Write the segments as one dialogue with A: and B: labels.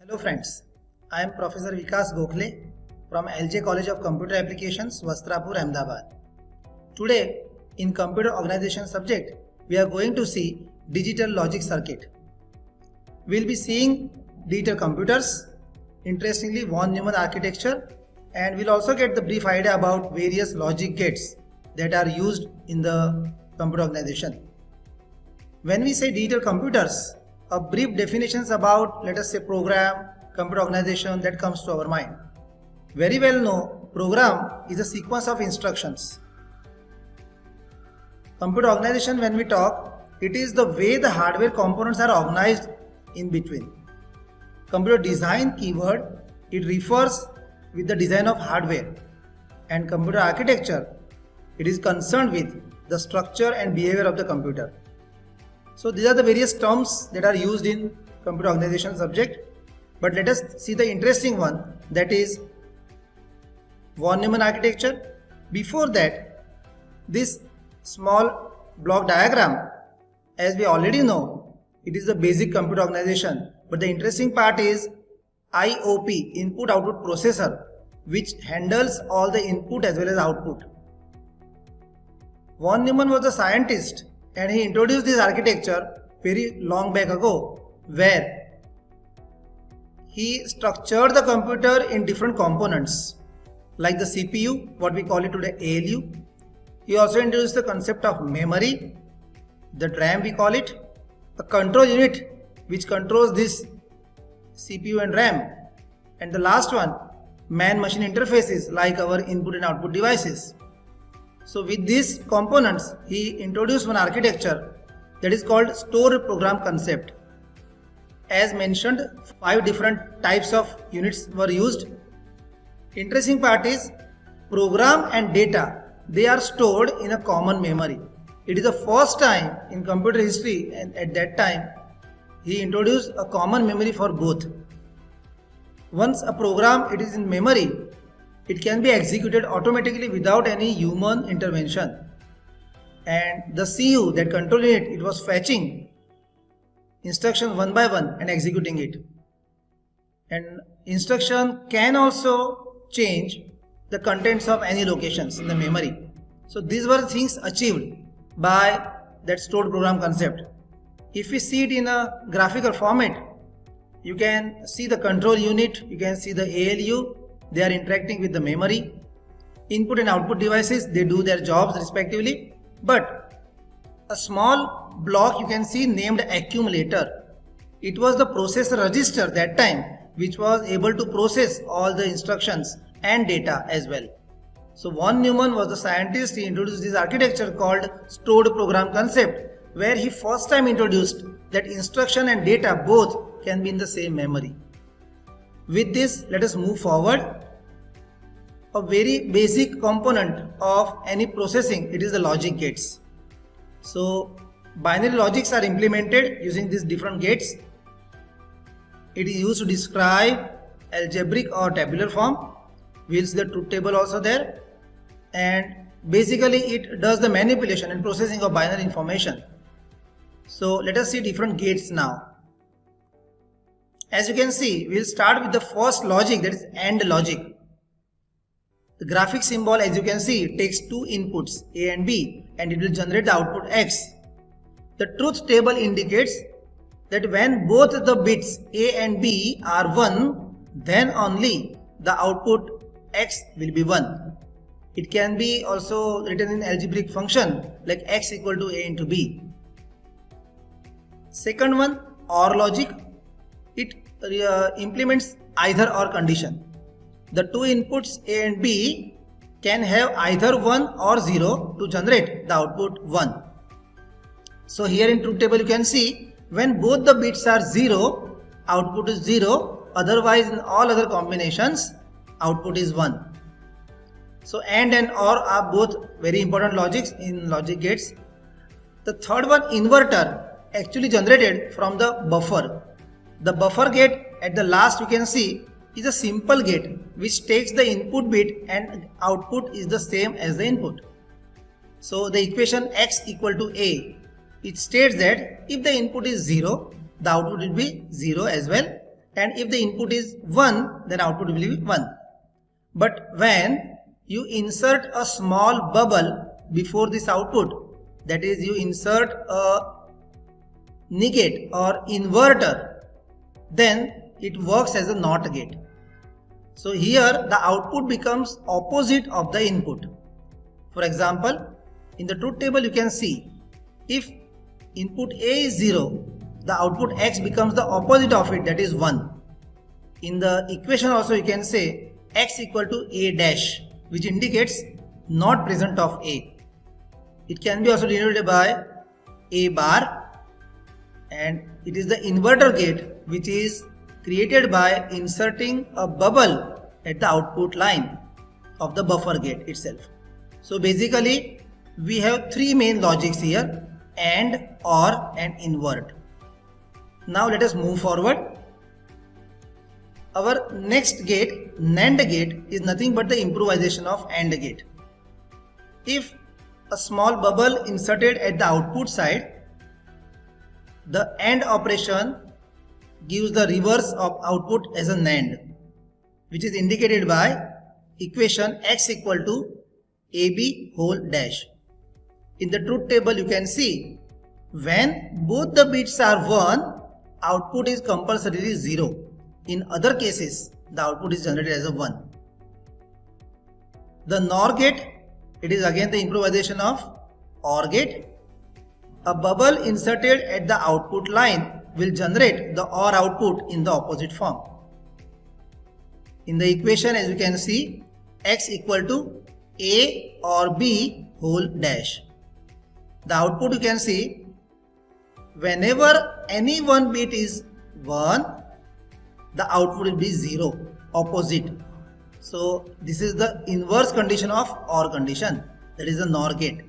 A: Hello friends, I am Professor Vikas Gokhale from LJ College of Computer Applications, Vastrapur, Ahmedabad. Today in Computer Organization subject, we are going to see Digital Logic Circuit. We will be seeing digital computers, interestingly von Neumann architecture, and we will also get the brief idea about various logic gates that are used in the computer organization. When we say digital computers, a brief definitions about, let us say, program, computer organization that comes to our mind. Very well known, program is a sequence of instructions. Computer organization, when we talk, it is the way the hardware components are organized in between. Computer design keyword, it refers with the design of hardware, and computer architecture, it is concerned with the structure and behavior of the computer. So these are the various terms that are used in computer organization subject. But let us see the interesting one, that is von Neumann architecture. Before that, this small block diagram, as we already know, it is the basic computer organization. But the interesting part is IOP, input output processor, which handles all the input as well as output. Von Neumann was a scientist, and he introduced this architecture very long back ago, where he structured the computer in different components like the CPU, what we call it today ALU. He also introduced the concept of memory, the RAM we call it, a control unit which controls this CPU and RAM, and the last one, man-machine interfaces like our input and output devices. So with these components, he introduced one architecture that is called stored program concept. As mentioned, 5 different types of units were used. Interesting part is program and data, they are stored in a common memory. It is the first time in computer history, and at that time he introduced a common memory for both. Once a program it is in memory, it can be executed automatically without any human intervention, and the CU, that control unit, it was fetching instructions one by one and executing it. And instruction can also change the contents of any locations in the memory. So these were things achieved by that stored program concept. If we see it in a graphical format, you can see the control unit, you can see the ALU, they are interacting with the memory. Input and output devices, they do their jobs respectively. But a small block you can see named accumulator. It was the processor register that time which was able to process all the instructions and data as well. So von Neumann was the scientist. He introduced this architecture called stored program concept, where he first time introduced that instruction and data both can be in the same memory. With this, let us move forward. A very basic component of any processing, it is the logic gates. So binary logics are implemented using these different gates. It is used to describe algebraic or tabular form. We will see the truth table also there, and basically it does the manipulation and processing of binary information. So let us see different gates now. As you can see, we will start with the first logic, that is AND logic. The graphic symbol, as you can see, takes 2 inputs A and B, and it will generate the output X. The truth table indicates that when both the bits A and B are 1, then only the output X will be 1. It can be also written in algebraic function like X equal to A into B. Second one, OR logic. It implements either or condition. The 2 inputs A and B can have either 1 or 0 to generate the output 1. So here in truth table you can see when both the bits are 0, output is 0, otherwise in all other combinations output is 1. So AND and OR are both very important logics in logic gates. The third one, inverter, actually generated from the buffer. The buffer gate at the last you can see is a simple gate which takes the input bit and output is the same as the input. So the equation X equal to A, it states that if the input is 0, the output will be 0 as well, and if the input is 1, then output will be 1. But when you insert a small bubble before this output, that is, you insert a negate or inverter, then it works as a NOT gate. So here the output becomes opposite of the input. For example, in the truth table you can see, if input A is 0, the output X becomes the opposite of it, that is 1. In the equation also you can say X equal to A dash, which indicates not present of A. It can be also denoted by A bar, and it is the inverter gate which is created by inserting a bubble at the output line of the buffer gate itself. So basically we have three main logics here: AND, OR and invert. Now let us move forward. Our next gate, NAND gate, is nothing but the improvisation of AND gate. If a small bubble inserted at the output side, the AND operation gives the reverse of output as a NAND, which is indicated by equation X equal to AB whole dash. In the truth table you can see, when both the bits are 1, output is compulsorily 0. In other cases, the output is generated as a 1. The NOR gate, it is again the improvisation of OR gate. A bubble inserted at the output line will generate the OR output in the opposite form. In the equation, as you can see, X equal to A or B whole dash. The output you can see, whenever any one bit is 1, the output will be 0, opposite. So this is the inverse condition of OR condition, that is the NOR gate.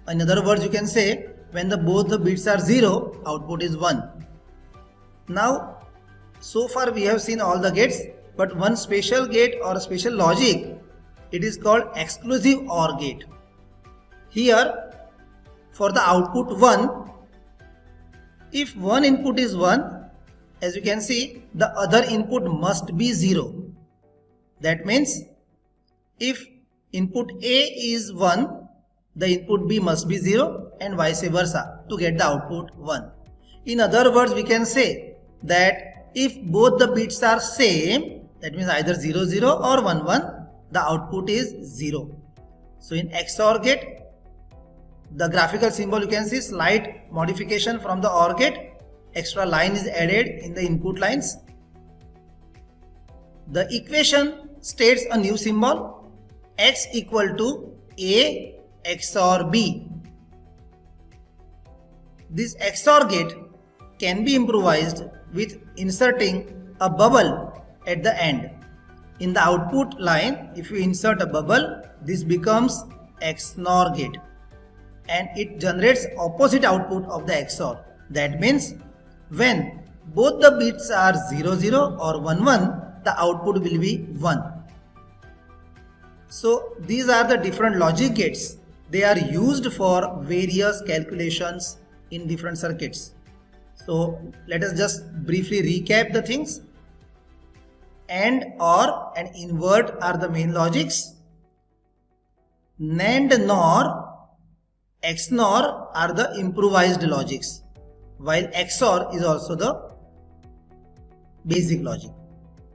A: In other words, you can say when both the bits are 0, output is 1. Now, so far we have seen all the gates, but one special gate or a special logic, it is called exclusive OR gate. Here, for the output 1, if one input is 1, as you can see, the other input must be 0. That means, if input A is 1, the input B must be 0 and vice versa to get the output 1. In other words, we can say that if both the bits are same, that means either 0 0 or 1 1, the output is 0. So in XOR gate, the graphical symbol you can see slight modification from the OR gate. Extra line is added in the input lines. The equation states a new symbol, X equal to A XOR B. This XOR gate can be improvised with inserting a bubble at the end. In the output line, if you insert a bubble, this becomes XNOR gate and it generates opposite output of the XOR. That means when both the bits are 0 0 or 1 1, the output will be 1. So these are the different logic gates. They are used for various calculations in different circuits. So let us just briefly recap the things. AND, OR and invert are the main logics. NAND, NOR, XNOR are the improvised logics, while XOR is also the basic logic.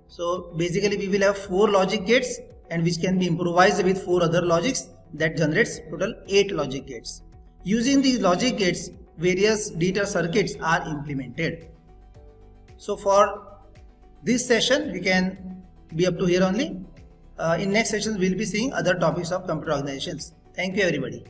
A: So basically we will have 4 logic gates and which can be improvised with 4 other logics, that generates total 8 logic gates. Using these logic gates, various data circuits are implemented. So for this session we can be up to here only. In next sessions we will be seeing other topics of computer organizations. Thank you everybody.